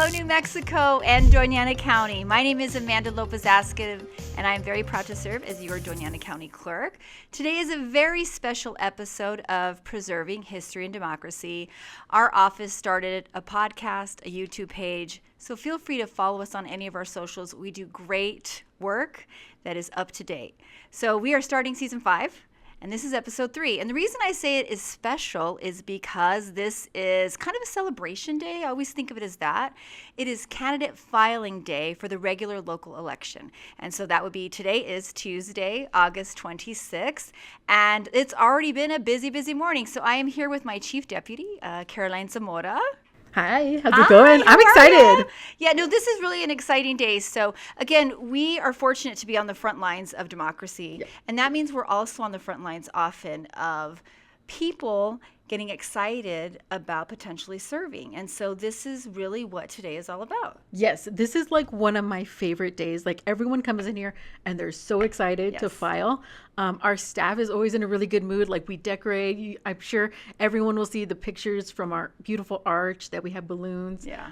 Hello, New Mexico and Doñana County. My name is Amanda Lopez-Askin, and I'm very proud to serve as your Doñana County Clerk. Today is a very special episode of Preserving History and Democracy. Our office started a podcast, a YouTube page, so feel free to follow us on any of our socials. We do great work that is up to date. So we are starting season 5. And this is episode 3. And the reason I say it is special is because this is kind of a celebration day. I always think of it as that. It is candidate filing day for the regular local election. And so that would be, today is Tuesday, August 26th. And it's already been a busy, busy morning. So I am here with my Chief Deputy, Caroline Zamora. Hi, how's it going? I'm excited. Yeah, no, this is really an exciting day. So again, we are fortunate to be on the front lines of democracy. Yep. And that means we're also on the front lines often of people getting excited about potentially serving. And so this is really what today is all about. Yes, this is like one of my favorite days. Like everyone comes in here and they're so excited to file. Our staff is always in a really good mood. Like we decorate. I'm sure everyone will see the pictures from our beautiful arch that we have balloons. Yeah.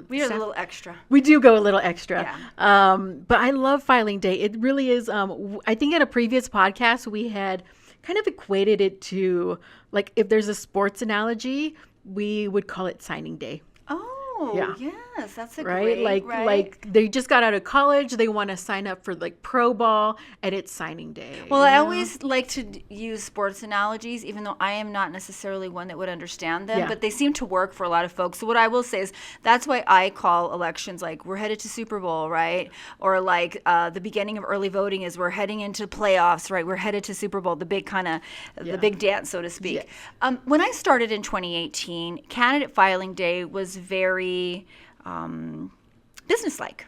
We are a little extra. We do go a little extra. Yeah. But I love filing day. It really is. I think at a previous podcast, we had kind of equated it to, like, if there's a sports analogy, we would call it signing day. Oh, yeah. Yes, that's a right? great, Like they just got out of college, they want to sign up for like pro ball, and it's signing day. Well, I always like to use sports analogies, even though I am not necessarily one that would understand them, but they seem to work for a lot of folks. So what I will say is that's why I call elections like we're headed to Super Bowl, right? Or like the beginning of early voting is we're heading into playoffs, right? We're headed to Super Bowl, the big kind of, the big dance, so to speak. Yes. When I started in 2018, candidate filing day was very businesslike.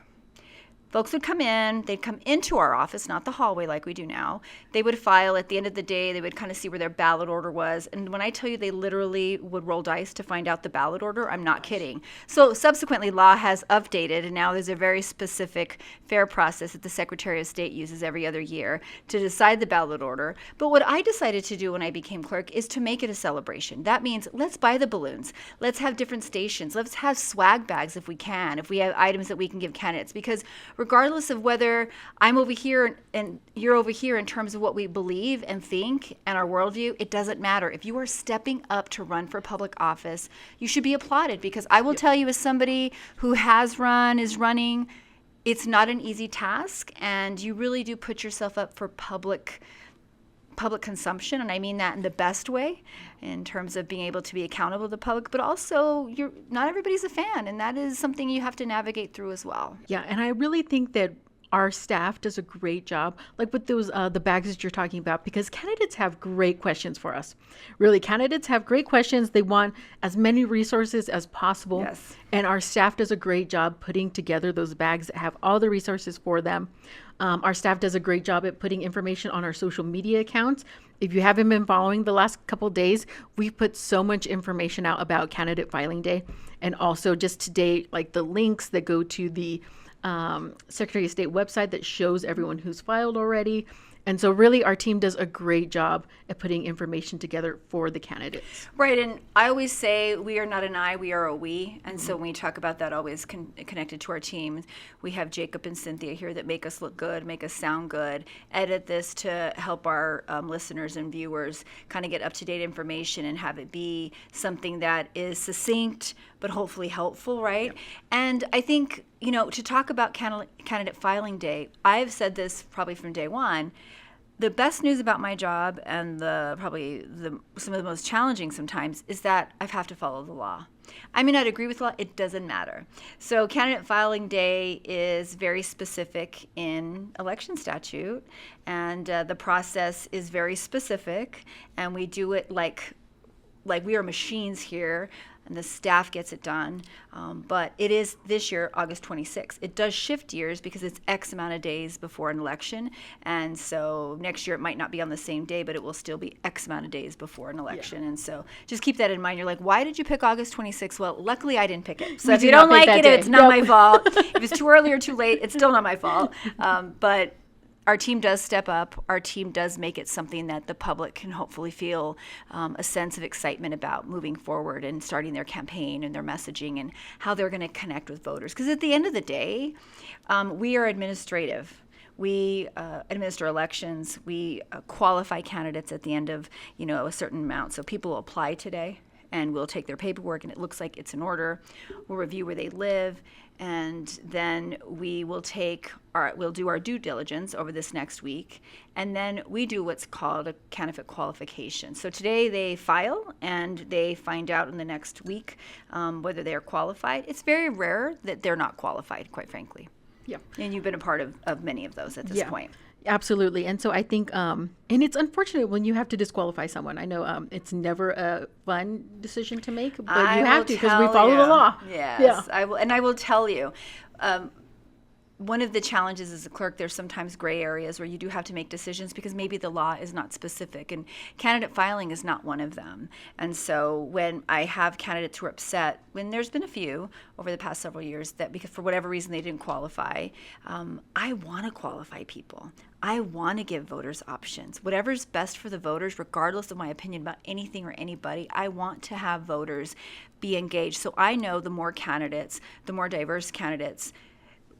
Folks would come in, they'd come into our office, not the hallway like we do now. They would file at the end of the day, they would kind of see where their ballot order was. And when I tell you they literally would roll dice to find out the ballot order, I'm not kidding. So subsequently, law has updated, and now there's a very specific fair process that the Secretary of State uses every other year to decide the ballot order. But what I decided to do when I became clerk is to make it a celebration. That means let's buy the balloons. Let's have different stations. Let's have swag bags if we can, if we have items that we can give candidates. Because regardless of whether I'm over here and you're over here in terms of what we believe and think and our worldview, it doesn't matter. If you are stepping up to run for public office, you should be applauded, because I will tell you, as somebody who has run, is running, it's not an easy task, and you really do put yourself up for public consumption, and I mean that in the best way, in terms of being able to be accountable to the public, but also not everybody's a fan, and that is something you have to navigate through as well. Yeah, and I really think that our staff does a great job, like with those the bags that you're talking about, because candidates have great questions for us. Really, candidates have great questions. They want as many resources as possible. Yes. And our staff does a great job putting together those bags that have all the resources for them. Our staff does a great job at putting information on our social media accounts. If you haven't been following the last couple of days, we've put so much information out about candidate filing day. And also just today, like the links that go to the Secretary of State website that shows everyone who's filed already. And so really our team does a great job at putting information together for the candidates. Right. And I always say we are not an I, we are a we. And so when we talk about that, always connected to our team, we have Jacob and Cynthia here that make us look good, make us sound good, edit this to help our listeners and viewers kind of get up-to-date information and have it be something that is succinct but hopefully helpful, right? Yep. And I think, to talk about candidate filing day, I've said this probably from day one. The best news about my job, and some of the most challenging sometimes, is that I have to follow the law. I may not agree with law, it doesn't matter. So candidate filing day is very specific in election statute, and the process is very specific, and we do it like we are machines here, and the staff gets it done. But it is this year, August 26th. It does shift years because it's X amount of days before an election. And so next year it might not be on the same day, but it will still be X amount of days before an election. Yeah. And so just keep that in mind. You're like, why did you pick August 26th? Well, luckily I didn't pick it. So if you don't like it, it's not my fault. If it's too early or too late, it's still not my fault. But our team does step up. Our team does make it something that the public can hopefully feel a sense of excitement about moving forward and starting their campaign and their messaging and how they're going to connect with voters. Because at the end of the day, we are administrative. We administer elections. We qualify candidates at the end of, a certain amount. So people will apply today, and we'll take their paperwork, and it looks like it's in order. We'll review where they live, and then we will we'll do our due diligence over this next week, and then we do what's called a candidate qualification. So today they file, and they find out in the next week whether they are qualified. It's very rare that they're not qualified, quite frankly. Yeah. And you've been a part of many of those at this point. Absolutely. And so I think, and it's unfortunate when you have to disqualify someone. I know it's never a fun decision to make, but you have to because we follow the law. Yes, yeah. I will. And I will tell you, one of the challenges as a clerk, there's sometimes gray areas where you do have to make decisions because maybe the law is not specific, and candidate filing is not one of them. And so when I have candidates who are upset, when there's been a few over the past several years that because for whatever reason they didn't qualify, I want to qualify people. I want to give voters options. Whatever's best for the voters, regardless of my opinion about anything or anybody, I want to have voters be engaged. So I know the more candidates, the more diverse candidates,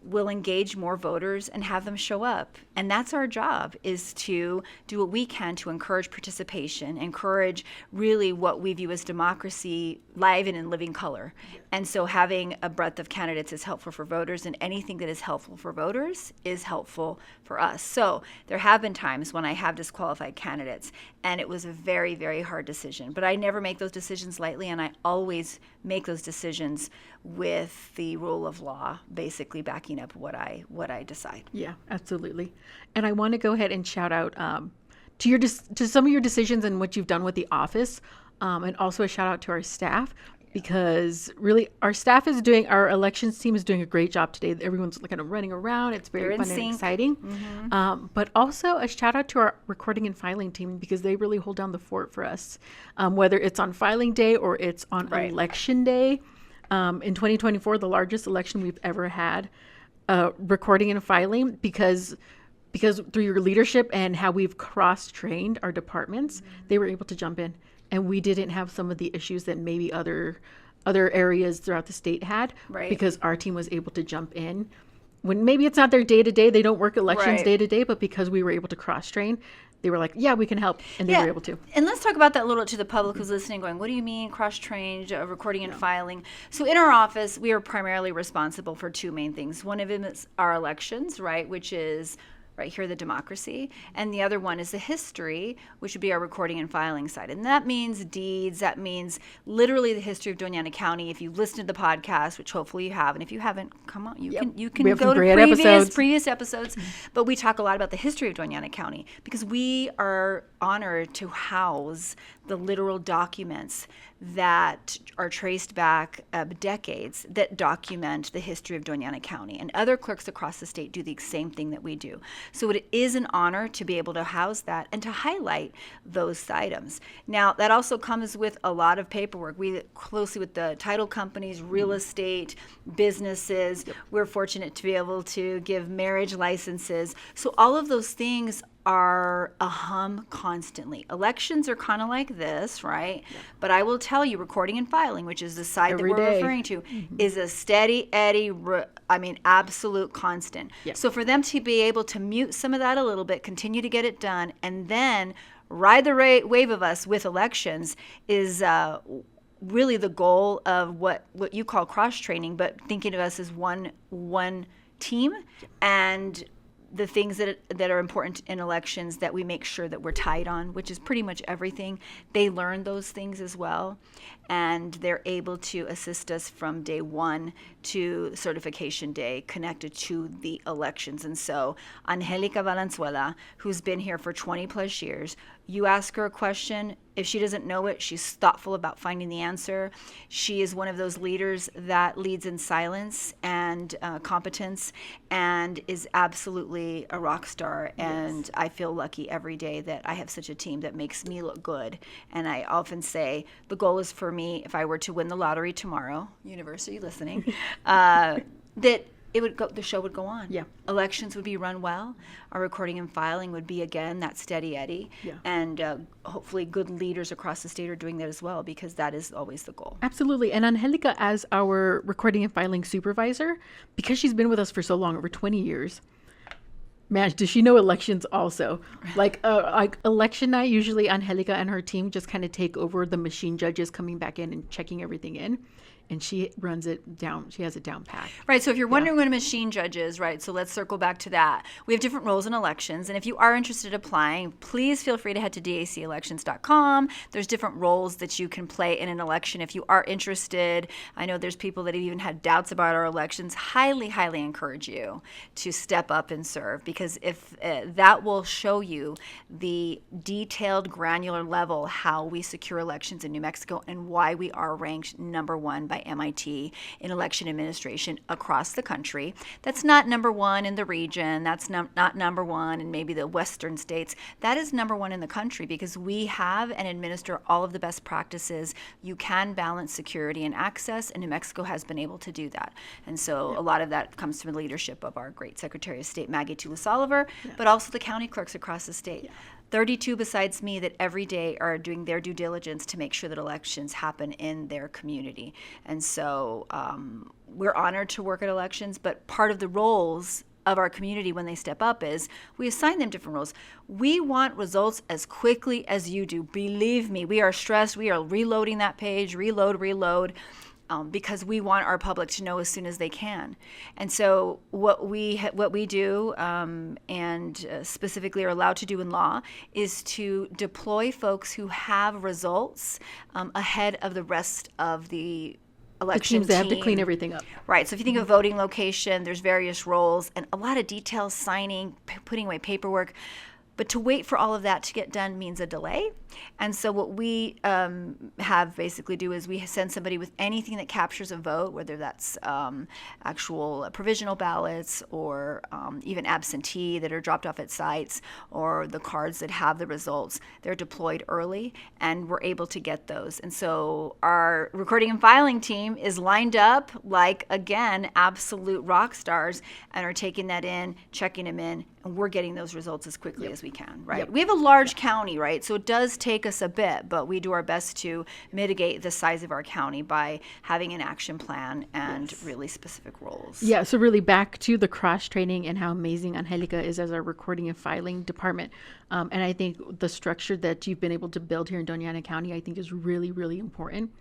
will engage more voters and have them show up. And that's our job, is to do what we can to encourage participation, encourage really what we view as democracy live and in living color. And so having a breadth of candidates is helpful for voters, and anything that is helpful for voters is helpful for us. So there have been times when I have disqualified candidates, and it was a very, very hard decision. But I never make those decisions lightly, and I always make those decisions with the rule of law basically backing up what I decide. Yeah, absolutely. And I want to go ahead and shout out to some of your decisions and what you've done with the office, and also a shout out to our staff, because really our elections team is doing a great job today. Everyone's kind of running around. It's very fun and exciting. Mm-hmm. But also a shout out to our recording and filing team, because they really hold down the fort for us, whether it's on filing day or it's on election day. In 2024, the largest election we've ever had, recording and filing, because through your leadership and how we've cross-trained our departments, they were able to jump in. And we didn't have some of the issues that maybe other areas throughout the state had, because our team was able to jump in. When maybe it's not their day-to-day, they don't work elections day-to-day, but because we were able to cross-train, they were like, yeah, we can help, and they were able to. And let's talk about that a little to the public who's listening, going, what do you mean cross-trained, recording and filing? So in our office, we are primarily responsible for two main things. One of them is our elections, right, which is right here, the democracy. And the other one is the history, which would be our recording and filing side. And that means deeds. That means literally the history of Doña Ana County. If you've listened to the podcast, which hopefully you have, and if you haven't, come on, you can go to previous episodes. But we talk a lot about the history of Doña Ana County, because we are honored to house the literal documents that are traced back decades that document the history of Doña Ana County. And other clerks across the state do the same thing that we do. So it is an honor to be able to house that and to highlight those items. Now, that also comes with a lot of paperwork. We work closely with the title companies, real estate, businesses. We're fortunate to be able to give marriage licenses. So all of those things are a hum constantly. Elections are kind of like this, right? Yeah. But I will tell you, recording and filing, which is the side that we're referring to, is a steady Eddie, absolute constant. Yeah. So for them to be able to mute some of that a little bit, continue to get it done, and then ride the wave of us with elections is really the goal of what you call cross-training, but thinking of us as one team, and the things that are important in elections that we make sure that we're tied on, which is pretty much everything. They learn those things as well, and they're able to assist us from day one to certification day connected to the elections. And so Angelica Valenzuela, who's been here for 20 plus years, you ask her a question, if she doesn't know it, she's thoughtful about finding the answer. She is one of those leaders that leads in silence and competence, and is absolutely a rock star. And I feel lucky every day that I have such a team that makes me look good. And I often say the goal is for me, if I were to win the lottery tomorrow, university listening, that the show would go on. Yeah. Elections would be run well. Our recording and filing would be, again, that steady Eddie. Yeah. And hopefully good leaders across the state are doing that as well, because that is always the goal. Absolutely. And Angelica, as our recording and filing supervisor, because she's been with us for so long, over 20 years, man, does she know elections also? Like election night, usually Angelica and her team just kind of take over the machine judges coming back in and checking everything in. And she runs it down. She has it down pat. Right. So if you're wondering what a machine judge is, right, so let's circle back to that. We have different roles in elections. And if you are interested in applying, please feel free to head to dacelections.com. There's different roles that you can play in an election. If you are interested, I know there's people that have even had doubts about our elections. Highly, highly encourage you to step up and serve, because if that will show you the detailed, granular level how we secure elections in New Mexico and why we are ranked number one by MIT in election administration across the country. That's not number one in the region. That's not number one in maybe the western states. That is number one in the country, because we have and administer all of the best practices. You can balance security and access, and New Mexico has been able to do that. And so a lot of that comes from the leadership of our great Secretary of State, Maggie Toulis-Oliver, but also the county clerks across the state. 32 besides me that every day are doing their due diligence to make sure that elections happen in their community. And so we're honored to work at elections, but part of the roles of our community when they step up is we assign them different roles. We want results as quickly as you do. Believe me, we are stressed. We are reloading that page, reload. Because we want our public to know as soon as they can. And so what we do and specifically are allowed to do in law is to deploy folks who have results ahead of the rest of the election teams that have to clean everything up. Right. So if you think of voting location, there's various roles and a lot of details, signing, putting away paperwork. But to wait for all of that to get done means a delay. And so what we have basically do is we send somebody with anything that captures a vote, whether that's actual provisional ballots or even absentee that are dropped off at sites, or the cards that have the results. They're deployed early, and we're able to get those. And so our recording and filing team is lined up like, again, absolute rock stars, and are taking that in, checking them in, and we're getting those results as quickly as we can, right? We have a large county, right? So it does take us a bit, but we do our best to mitigate the size of our county by having an action plan and really specific roles. Yeah, so really back to the cross-training and how amazing Angelica is as our recording and filing department. And I think the structure that you've been able to build here in Doña Ana County, I think is really, really important.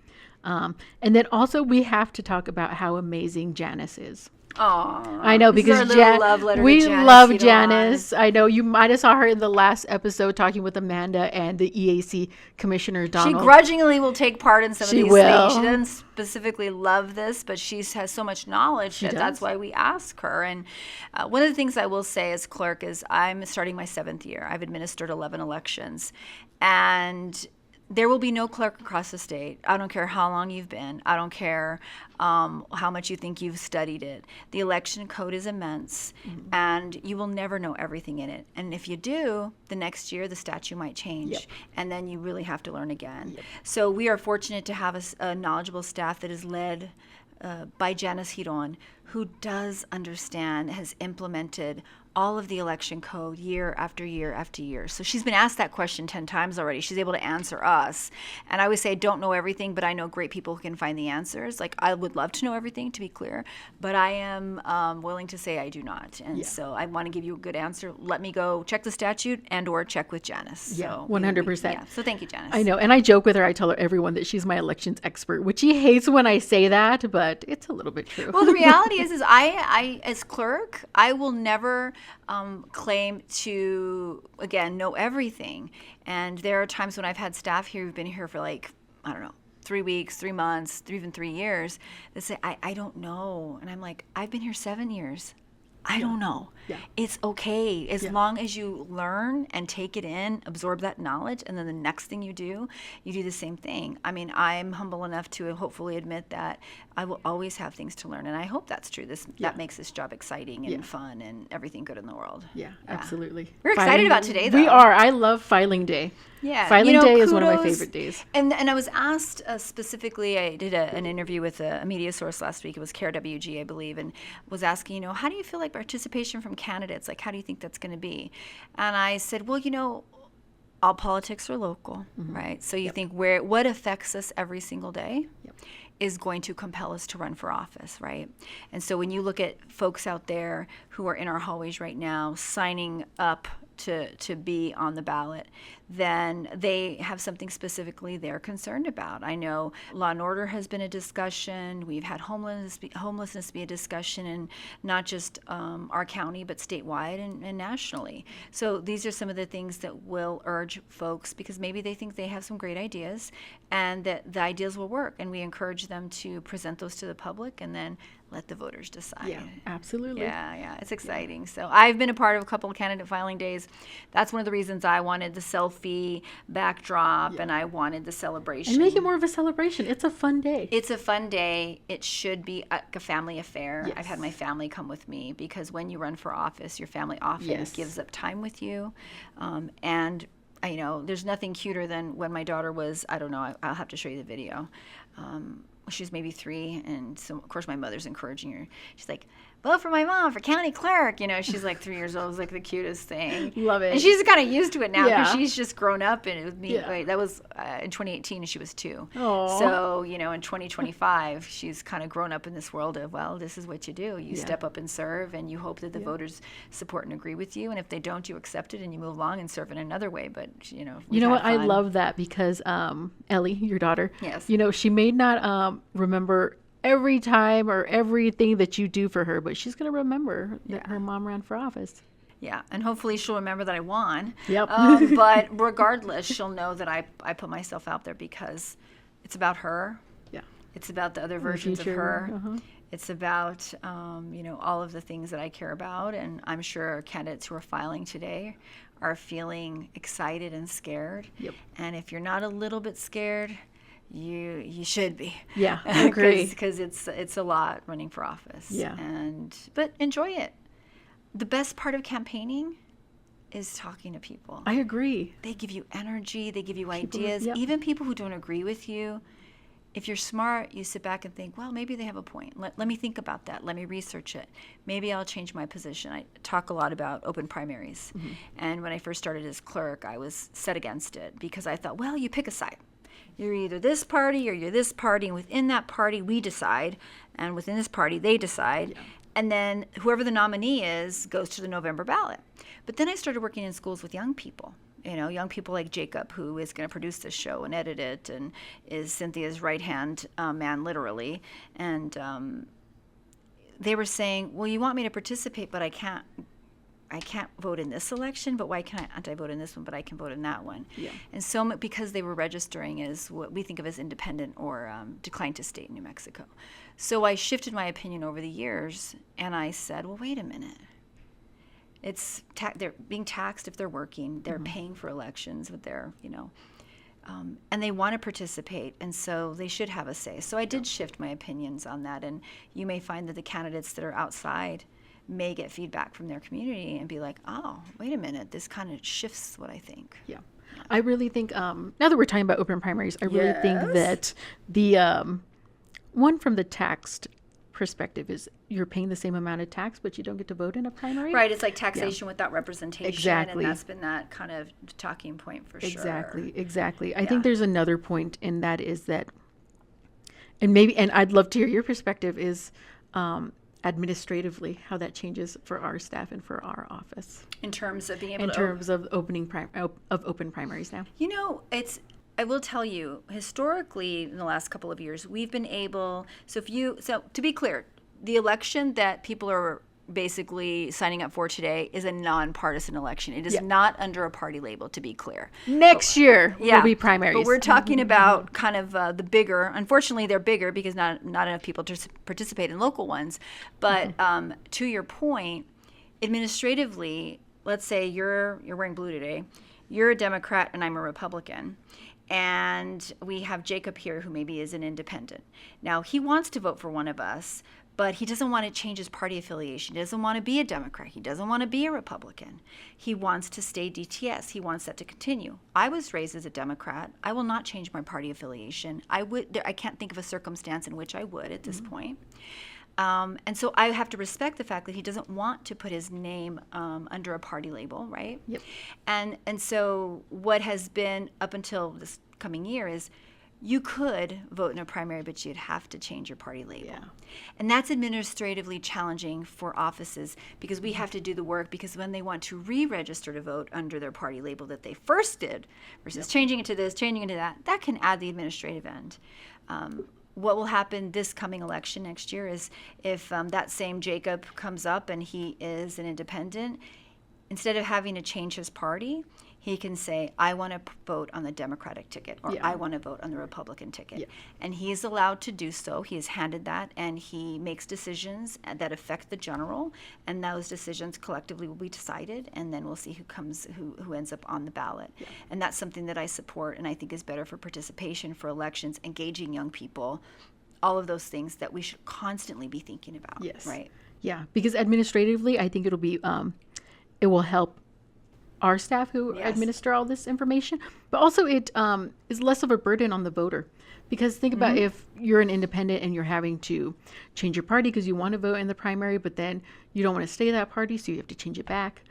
And then also we have to talk about how amazing Janice is. Aww. I know, because we love Janice. I know you might have saw her in the last episode talking with Amanda and the EAC Commissioner Donald. She grudgingly will take part in some of these will. things. She doesn't specifically love this, but she has so much knowledge that's why we ask her. And one of the things I will say as clerk is I'm starting my 7th year. I've administered 11 elections, and there will be no clerk across the state. I don't care how long you've been. I don't care how much you think you've studied it. The election code is immense, and you will never know everything in it. And if you do, the next year the statute might change, and then you really have to learn again. So we are fortunate to have a knowledgeable staff that is led by Janice Hiron, who does understand, has implemented all of the election code year after year after year. So she's been asked that question 10 times already. She's able to answer us. And I always say I don't know everything, but I know great people who can find the answers. Like, I would love to know everything, to be clear, but I am willing to say I do not. And so I want to give you a good answer. Let me go check the statute and or check with Janice. Yeah, so 100%. Yeah. So thank you, Janice. I know. And I joke with her. I tell her everyone that she's my elections expert, which she hates when I say that, but it's a little bit true. Well, the reality is I as clerk, I will never claim to, again, know everything. And there are times when I've had staff here who've been here for 3 weeks, 3 months, even 3 years, that say, I don't know. And I'm like, I've been here 7 years. I don't know. Yeah. It's okay as long as you learn and take it in, absorb that knowledge, and then the next thing you do the same thing. I mean, I'm humble enough to hopefully admit that I will always have things to learn, and I hope that's true. That makes this job exciting and fun and everything good in the world. Yeah, absolutely. We're excited about today, though. We are. I love filing day. Yeah, Filing day is one of my kudos. favorite days. And I was asked specifically, I did an interview with a media source last week. It was CareWG, I believe, and was asking, how do you feel like participation from candidates? Like, how do you think that's going to be? And I said, well, all politics are local, right? So you think what affects us every single day is going to compel us to run for office, right? And so when you look at folks out there who are in our hallways right now signing up to be on the ballot, then they have something specifically they're concerned about. I know law and order has been a discussion. We've had homelessness be a discussion in not just our county, but statewide and nationally. So these are some of the things that will urge folks, because maybe they think they have some great ideas and that the ideas will work. And we encourage them to present those to the public and then let the voters decide. Yeah, absolutely. Yeah, it's exciting. Yeah. So I've been a part of a couple of candidate filing days. That's one of the reasons I wanted the selfie backdrop and I wanted the celebration. And make it more of a celebration. It's a fun day. It's a fun day. It should be a family affair. Yes. I've had my family come with me because when you run for office, your family often gives up time with you. And there's nothing cuter than when my daughter was, I don't know, I'll have to show you the video. She was maybe 3, and so of course my mother's encouraging her. She's like, vote for my mom for county clerk. She's like 3 years old. It was like the cutest thing. Love it. And she's kind of used to it now because she's just grown up. And it was me. Yeah. That was in 2018, and she was 2. Aww. So in 2025, she's kind of grown up in this world of, well, this is what you do. You step up and serve, and you hope that the voters support and agree with you. And if they don't, you accept it and you move along and serve in another way. But you know what? I love that because Ellie, your daughter. Yes. She may not remember every time or everything that you do for her, but she's going to remember that her mom ran for office. Yeah, and hopefully she'll remember that I won. Yep. But regardless, she'll know that I put myself out there because it's about her. Yeah. It's about the other versions of her. Uh-huh. It's about, all of the things that I care about. And I'm sure candidates who are filing today are feeling excited and scared. Yep. And if you're not a little bit scared, you should be. Yeah, I agree. Because it's a lot running for office. Yeah. But enjoy it. The best part of campaigning is talking to people. I agree. They give you energy. They give you ideas. Yep. Even people who don't agree with you. If you're smart, you sit back and think, well, maybe they have a point. Let me think about that. Let me research it. Maybe I'll change my position. I talk a lot about open primaries. Mm-hmm. And when I first started as clerk, I was set against it because I thought, well, you pick a side. You're either this party or you're this party, and within that party we decide, and within this party they decide, and then whoever the nominee is goes to the November ballot. But then I started working in schools with young people, young people like Jacob, who is going to produce this show and edit it, and is Cynthia's right-hand man, literally, and they were saying, well, you want me to participate, but I can't vote in this election, but why can't I vote in this one, but I can vote in that one? Yeah. And so because they were registering as what we think of as independent or declined to state in New Mexico. So I shifted my opinion over the years, and I said, well, wait a minute. They're being taxed if they're working. They're paying for elections with their, and they want to participate, and so they should have a say. So I did shift my opinions on that, and you may find that the candidates that are outside may get feedback from their community and be like, oh, wait a minute, this kind of shifts what I think. Yeah. I really think, now that we're talking about open primaries, I really think that the one from the taxed perspective is you're paying the same amount of tax, but you don't get to vote in a primary. Right. It's like taxation without representation. Exactly. And that's been that kind of talking point for sure. Exactly. I think there's another point, and that is that, and I'd love to hear your perspective, is administratively how that changes for our staff and for our office in terms of being able of open primaries now. I will tell you, historically in the last couple of years we've been able, so to be clear, the election that people are basically signing up for today is a nonpartisan election. It is not under a party label, to be clear. Next year will be primaries. But we're talking about kind of the bigger, unfortunately they're bigger because not enough people participate in local ones. But to your point, administratively, let's say you're wearing blue today, you're a Democrat and I'm a Republican, and we have Jacob here who maybe is an independent. Now, he wants to vote for one of us, but he doesn't want to change his party affiliation. He doesn't want to be a Democrat. He doesn't want to be a Republican. He wants to stay DTS. He wants that to continue. I was raised as a Democrat. I will not change my party affiliation. I can't think of a circumstance in which I would at this point. And so I have to respect the fact that he doesn't want to put his name under a party label, right? Yep. And so what has been up until this coming year is you could vote in a primary, but you'd have to change your party label. Yeah. And that's administratively challenging for offices because we have to do the work, because when they want to re-register to vote under their party label that they first did versus changing it to this, changing it to that, that can add the administrative end. What will happen this coming election next year is if that same Jacob comes up and he is an independent, instead of having to change his party, he can say, I want to vote on the Democratic ticket, or I want to vote on the Republican ticket. Yeah. And he is allowed to do so. He is handed that, and he makes decisions that affect the general, and those decisions collectively will be decided, and then we'll see who ends up on the ballot. Yeah. And that's something that I support and I think is better for participation, for elections, engaging young people, all of those things that we should constantly be thinking about. Yes. Right? Yeah, because administratively, I think it will help our staff who administer all this information, but also it is less of a burden on the voter. Because think about if you're an independent and you're having to change your party because you want to vote in the primary, but then you don't want to stay that party, so you have to change it back.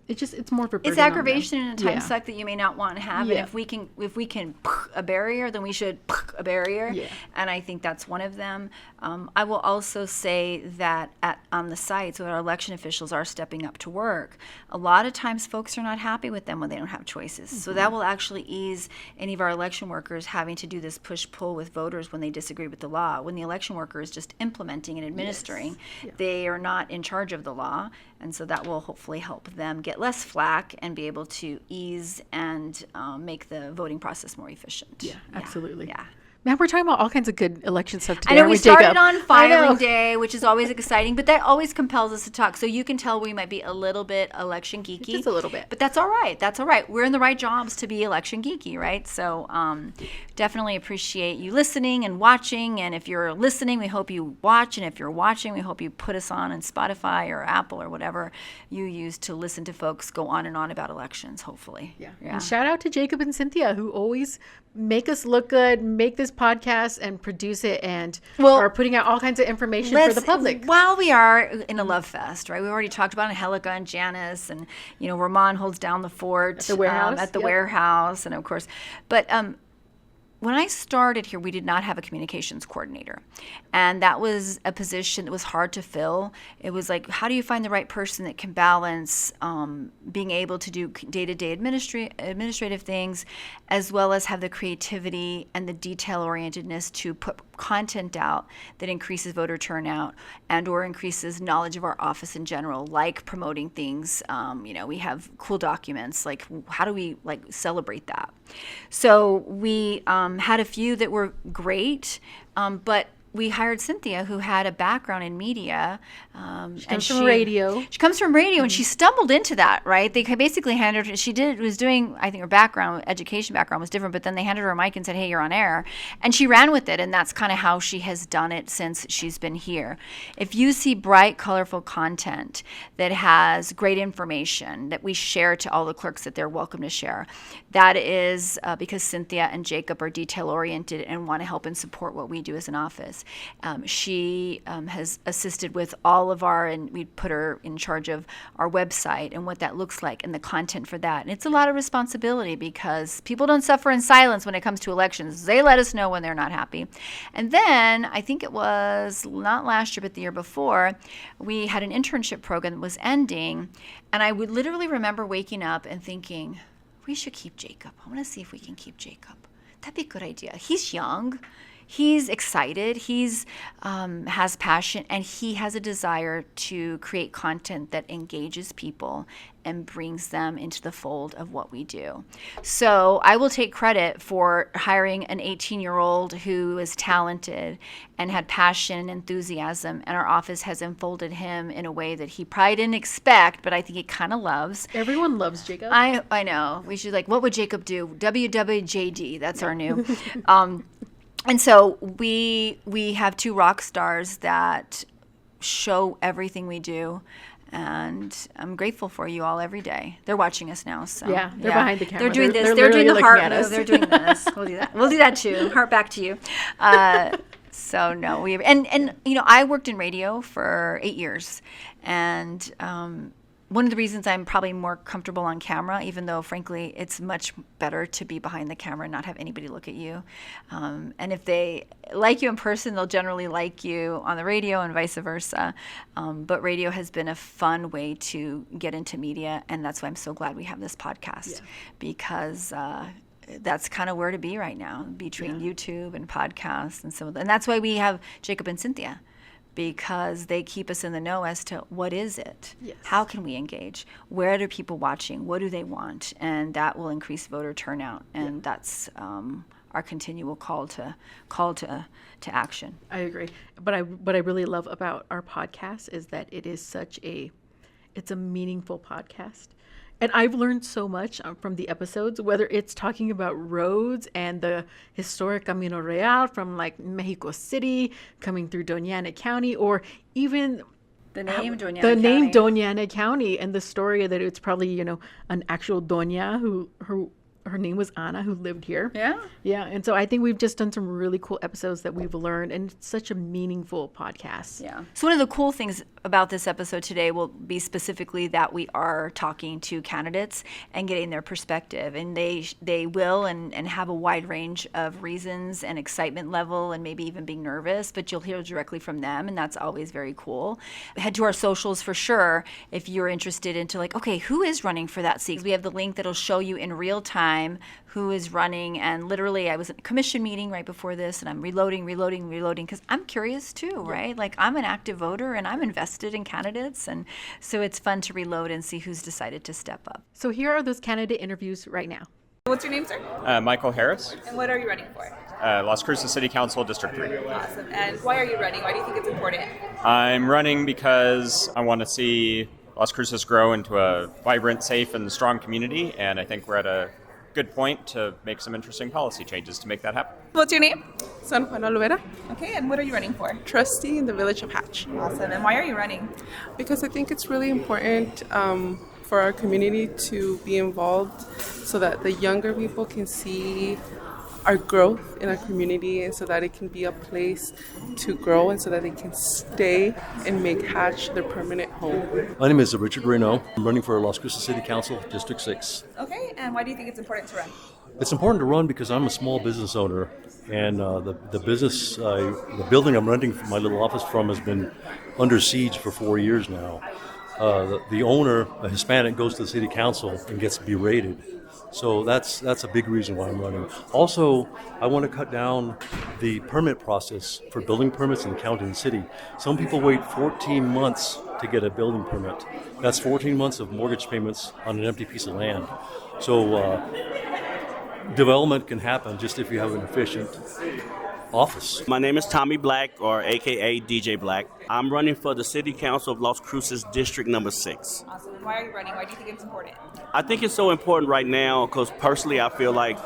It's more of a burden. It's aggravation in a time suck that you may not want to have. Yeah. And if we can a barrier, then we should a barrier. Yeah. And I think that's one of them. I will also say that on the sites where our election officials are stepping up to work, a lot of times folks are not happy with them when they don't have choices. Mm-hmm. So that will actually ease any of our election workers having to do this push-pull with voters when they disagree with the law. When the election worker is just implementing and administering, they are not in charge of the law. And so that will hopefully help them get less flack and be able to ease and make the voting process more efficient. Yeah, absolutely. Yeah. Man, we're talking about all kinds of good election stuff today. I know we started Jacob? on filing day, which is always exciting, but that always compels us to talk. So you can tell we might be a little bit election geeky. Just a little bit. But that's all right. That's all right. We're in the right jobs to be election geeky, right? So definitely appreciate you listening and watching. And if you're listening, we hope you watch. And if you're watching, we hope you put us on Spotify or Apple or whatever you use to listen to folks go on and on about elections, hopefully. Yeah. And shout out to Jacob and Cynthia, who always make us look good, make this podcast and produce it, and are putting out all kinds of information for the public. While we are in a love fest, right? We already talked about Angelica and Janice, and Ramon holds down the fort at the warehouse. Warehouse, and of course, but when I started here, we did not have a communications coordinator. And that was a position that was hard to fill. It was like, how do you find the right person that can balance being able to do day-to-day administrative things, as well as have the creativity and the detail-orientedness to put content out that increases voter turnout and or increases knowledge of our office in general, like promoting things. We have cool documents. Like, how do we celebrate that? So we had a few that were great, but we hired Cynthia, who had a background in media. She comes from radio. She comes from radio, and she stumbled into that, right? They basically handed her, I think her education background was different, but then they handed her a mic and said, hey, you're on air. And she ran with it, and that's kind of how she has done it since she's been here. If you see bright, colorful content that has great information that we share to all the clerks that they're welcome to share, that is because Cynthia and Jacob are detail-oriented and want to help and support what we do as an office. She has assisted with all of and we put her in charge of our website and what that looks like and the content for that. And it's a lot of responsibility because people don't suffer in silence when it comes to elections. They let us know when they're not happy. And then I think it was not last year, but the year before, we had an internship program that was ending. And I would literally remember waking up and thinking, we should keep Jacob. I want to see if we can keep Jacob. That'd be a good idea. He's young. he's excited, he's has passion, and he has a desire to create content that engages people and brings them into the fold of what we do. So I will take credit for hiring an 18-year-old who is talented and had passion and enthusiasm, and our office has enfolded him in a way that he probably didn't expect, but I think he kind of loves. Everyone loves Jacob. I know. We should, like, what would Jacob do? WWJD. That's our new. And so we have 2 rock stars that show everything we do. And I'm grateful for you all every day. They're watching us now. So yeah, they're behind the camera. They're doing this. They're They're doing the literally heart looking at move. us. They're doing this. We'll do that. We'll do that too. Heart back to you. So no, and I worked in radio for 8 years, and one of the reasons I'm probably more comfortable on camera, even though frankly it's much better to be behind the camera and not have anybody look at you. And if they like you in person, they'll generally like you on the radio and vice versa. But radio has been a fun way to get into media, and that's why I'm so glad we have this podcast, because that's kind of where to be right now between YouTube and podcasts and and that's why we have Jacob and Cynthia, because they keep us in the know as to what is it, how can we engage, where are people watching, what do they want, and that will increase voter turnout, and that's our continual call to action. I agree. But what I really love about our podcast is that it is it's a meaningful podcast. And I've learned so much from the episodes, whether it's talking about roads and the historic Camino Real from like Mexico City coming through Doña Ana County, or even the name Doña Ana County and the story that it's probably, an actual Doña who her name was Ana, who lived here. Yeah. And so I think we've just done some really cool episodes that we've learned, and it's such a meaningful podcast. Yeah. So one of the cool things about this episode today will be specifically that we are talking to candidates and getting their perspective, and they will and have a wide range of reasons and excitement level and maybe even being nervous, but you'll hear directly from them, and that's always very cool. Head to our socials for sure if you're interested into like, okay, who is running for that seat? We have the link that'll show you in real time who is running, and literally I was at a commission meeting right before this, and I'm reloading because I'm curious too, right? Like, I'm an active voter and I'm invested in candidates, and so it's fun to reload and see who's decided to step up. So here are those candidate interviews right now. What's your name, sir? Michael Harris. And what are you running for? Las Cruces City Council, District 3. Awesome. And why are you running? Why do you think it's important? I'm running because I want to see Las Cruces grow into a vibrant, safe, and strong community, and I think we're at a good point to make some interesting policy changes to make that happen. What's your name? San Juan Olvera, Okay, and what are you running for? trustee in the village of Hatch. Awesome. And why are you running? Because I think it's really important for our community to be involved so that the younger people can see our growth in our community, and so that it can be a place to grow, and so that they can stay and make Hatch their permanent home. My name is Richard Reno. I'm running for Las Cruces City Council, District 6. Okay, and why do you think it's important to run? It's important to run because I'm a small business owner, and the building I'm renting my little office from has been under siege for 4 years now. The owner, a Hispanic, goes to the city council and gets berated. So that's a big reason why I'm running. Also, I want to cut down the permit process for building permits in the county and city. Some people wait 14 months to get a building permit. That's 14 months of mortgage payments on an empty piece of land. So development can happen just if you have an efficient office. My name is Tommy Black, or AKA DJ Black. I'm running for the City Council of Las Cruces, District number 6. Awesome. And why are you running? Why do you think it's important? I think it's so important right now because personally I feel like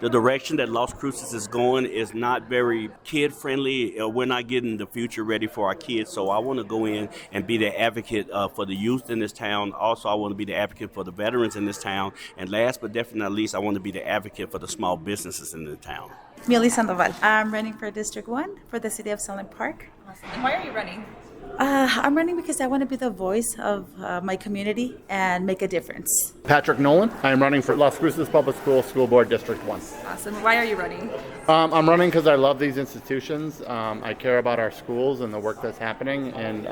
the direction that Las Cruces is going is not very kid-friendly. We're not getting the future ready for our kids, so I want to go in and be the advocate for the youth in this town. Also, I want to be the advocate for the veterans in this town. And last but definitely not least, I want to be the advocate for the small businesses in the town. Millie Sandoval. I'm running for District 1 for the city of Sunland Park. Awesome. And why are you running? I'm running because I want to be the voice of my community and make a difference. Patrick Nolan. I'm running for Las Cruces Public School School Board District 1. Awesome. Why are you running? I'm running because I love these institutions. I care about our schools and the work that's happening, and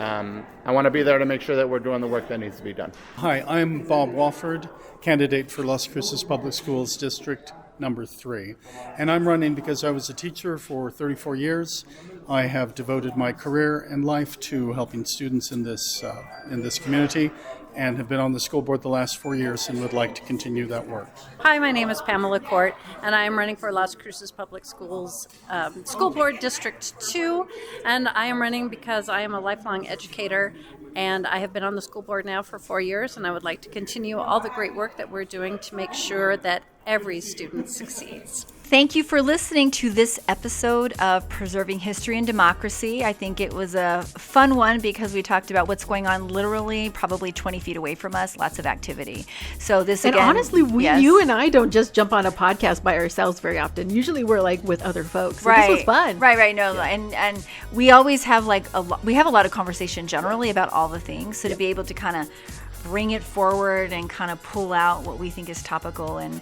I want to be there to make sure that we're doing the work that needs to be done. Hi, I'm Bob Wofford, candidate for Las Cruces Public Schools District number 3. And I'm running because I was a teacher for 34 years. I have devoted my career and life to helping students in this community, and have been on the school board the last 4 years and would like to continue that work. Hi, my name is Pamela Court, and I am running for Las Cruces Public Schools School Board District 2, and I am running because I am a lifelong educator, and I have been on the school board now for 4 years, and I would like to continue all the great work that we're doing to make sure that every student succeeds. Thank you for listening to this episode of Preserving History and Democracy. I think it was a fun one because we talked about what's going on literally probably 20 feet away from us, lots of activity. So this And again, honestly, yes. you and I don't just jump on a podcast by ourselves very often. Usually we're like with other folks. So Right. This was fun. Right. No, and we always have we have a lot of conversation generally about all the things. So to be able to kind of bring it forward and kind of pull out what we think is topical and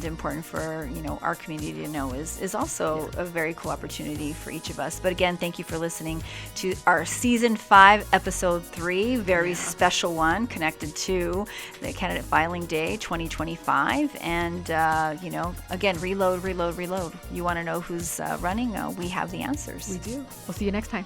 important for our community to know is also a very cool opportunity for each of us. But again, thank you for listening to our season 5 episode 3, very special one connected to the candidate filing day 2025. And again, reload. You want to know who's running? We have the answers. We do. We'll see you next time.